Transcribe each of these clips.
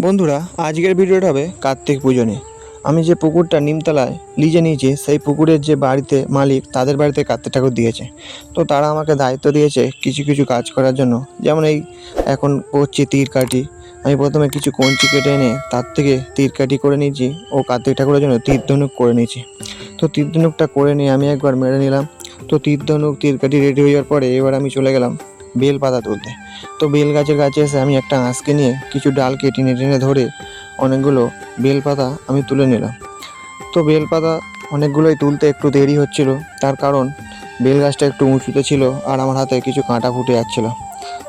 বন্ধুরা, আজকের ভিডিওটা হবে কার্তিক পুজো নিয়ে। আমি যে পুকুরটা নিমতলায় লিজে নিয়েছি, সেই পুকুরের যে বাড়িতে মালিক, তাদের বাড়িতে কার্তিক ঠাকুর দিয়েছে। তো তারা আমাকে দায়িত্ব দিয়েছে কিছু কিছু কাজ করার জন্য। যেমন এই এখন করছি তীর কাটি। আমি প্রথমে কিছু কঞ্চি কেটে এনে তার থেকে তীর কাটি করে নিয়েছি ও কার্তিক ঠাকুরের জন্য তীর ধনুক করে নিয়েছি। তো তীর ধনুকটা করে নিয়ে আমি একবার মেরে নিলাম। তো তীর ধনুক তীর কাটি রেডি হয়ে যাওয়ার পরে এবার আমি চলে গেলাম বেল পাতা তুলতে। তো বেল গাছের কাছে এসে আমি একটা আঁশকে নিয়ে কিছু ডালকে টেনে টেনে ধরে অনেকগুলো বেল পাতা আমি তুলে নিলাম। তো বেল পাতা অনেকগুলোই তুলতে একটু দেরি হচ্ছিল, তার কারণ বেল গাছটা একটু উঁচুতে ছিল আর আমার হাতে কিছু কাঁটা ফুটে যাচ্ছিলো।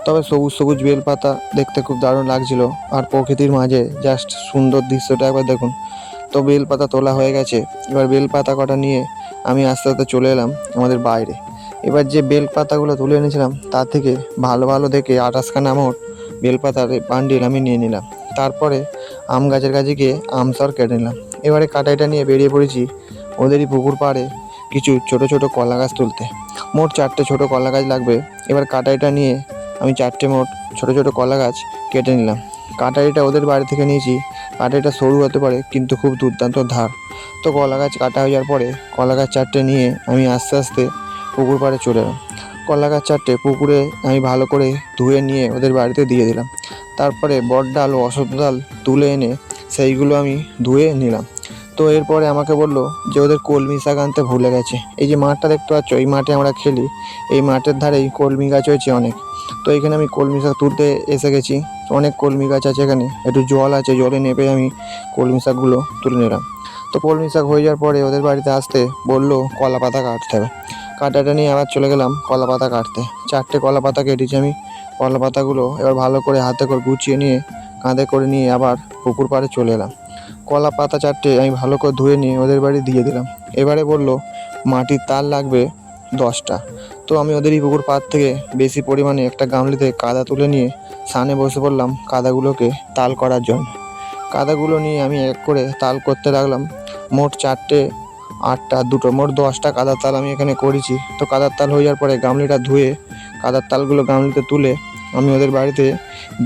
তবে সবুজ সবুজ বেল পাতা দেখতে খুব দারুণ লাগছিল, আর প্রকৃতির মাঝে জাস্ট সুন্দর দৃশ্যটা একবার দেখুন। তো বেল পাতা তোলা হয়ে গেছে। এবার বেল পাতা কটা নিয়ে আমি আস্তে আস্তে চলে এলাম আমাদের বাইরে। এবার যে বেল পাতাগুলো তুলে এনেছিলাম তার থেকে ভালো ভালো দেখে 28খানা মোট বেলপাতার বান্ডিল আমি নিয়ে নিলাম। তারপরে আম গাছের কাছে গিয়ে আম সর কেটে নিলাম। এবারে কাটাইটা নিয়ে বেরিয়ে পড়েছি ওদেরই পুকুর পাড়ে কিছু ছোট ছোট কলা গাছ তুলতে। মোট 4টে ছোট কলা গাছ লাগবে। এবার কাটাইটা নিয়ে আমি 4টে মোট ছোট ছোট কলা গাছ কেটে নিলাম। কাটারিটা ওদের বাড়ি থেকে নিয়েছি। কাটারিটা সরু হতে পারে কিন্তু খুব দুর্দান্ত ধার। তো কলা গাছ কাটা হয়ে যাওয়ার পরে কলা গাছ 4টে নিয়ে আমি আস্তে আস্তে পুকুর পাড়ে চলে এলাম। কলা গাছ 4টে পুকুরে আমি ভালো করে ধুয়ে নিয়ে ওদের বাড়িতে দিয়ে দিলাম। তারপরে বটডাল ও অশ্বত্থ ডাল তুলে এনে সেইগুলো আমি ধুয়ে নিলাম। তো এরপরে আমাকে বললো যে ওদের কলমি শাক আনতে ভুলে গেছে। এই যে মাঠটা দেখতে পাচ্ছ, এই মাঠে আমরা খেলি, এই মাঠের ধারেই কলমি গাছ হয়েছে অনেক। তো এখানে আমি কলমি শাক তুলতে এসে গেছি। অনেক কলমি গাছ আছে এখানে, একটু জল আছে, জলে নেমে আমি কলমি শাকগুলো তুলে নিলাম। তো কলমি শাক হয়ে যাওয়ার পরে ওদের বাড়িতে আসতে বললো কলা পাতা কাটতে হবে। কাটাটা নিয়ে আবার চলে গেলাম কলা পাতা কাটতে। 4টে কলা পাতা কেটেছি আমি। কলা পাতাগুলো এবার ভালো করে হাতে করে গুছিয়ে নিয়ে কাঁধে করে নিয়ে আবার পুকুর পাড়ে চলে এলাম। কলা পাতা 4টে আমি ভালো করে ধুয়ে নিয়ে ওদের বাড়ি দিয়ে দিলাম। এবারে বললো মাটির তাল লাগবে 10টা। তো আমি ওদেরই পুকুর পাড় থেকে বেশি পরিমাণে একটা গামলিতে কাদা তুলে নিয়ে সামনে বসে পড়লাম কাদাগুলোকে তাল করার জন্য। কাদাগুলো নিয়ে আমি এক করে তাল করতে লাগলাম। মোট 4টে 8টা 2টো মোট 10টা কাদার তাল আমি এখানে করেছি। তো কাদার তাল হয়ে যাওয়ার পরে গামলিটা ধুয়ে কাদার তালগুলো গামলিতে তুলে আমি ওদের বাড়িতে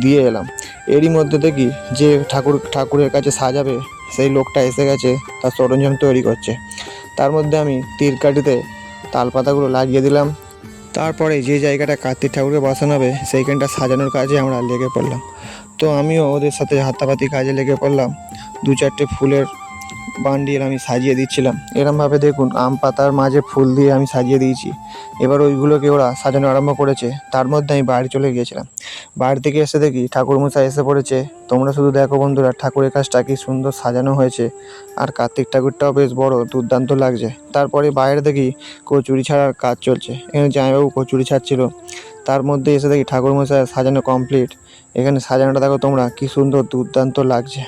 দিয়ে এলাম। এরই মধ্যে দেখি যে ঠাকুরের কাছে সাজাবে সেই লোকটা এসে গেছে, তার সরঞ্জাম তৈরি করছে। তার মধ্যে আমি তীর কাঠিতে তাল পাতাগুলো লাগিয়ে দিলাম। তারপরে যে জায়গাটা কার্তিক ঠাকুরকে বসানো হবে সেইখানটা সাজানোর কাজে আমরা লেগে পড়লাম। তো আমিও ওদের সাথে হাতাপাতি কাজে লেগে পড়লাম। 2-4টে ফুলের বান্ডিল আমি সাজিয়ে দিচ্ছিলার এরমভাবে দেখুন আম পাতার মাঝে ফুল দিয়ে আমি সাজিয়ে দিয়েছি। এবার ওইগুলোকে ওরা সাজানো আরম্ভ করেছে। তার মধ্যে আমি বাড়ি চলে গিয়েছিলাম। বাড়ি থেকে এসে দেখি ঠাকুরমশাই এসে পড়েছে। তোমরা শুধু দেখো বন্ধুরা, ঠাকুরের কাজটা কি সুন্দর সাজানো হয়েছে, আর কার্তিক ঠাকুরটাও বেশ বড়, দুর্দান্ত লাগছে। তারপরে বাইরে দেখি কচুরি ছাড়ার কাজ চলছে। এখানে জামাইবাবু কচুরি ছাড়ছিল। তার মধ্যে এসে দেখি ঠাকুরমশাই সাজানো কমপ্লিট। এখানে সাজানোটা দেখো তোমরা কি সুন্দর দুর্দান্ত লাগছে।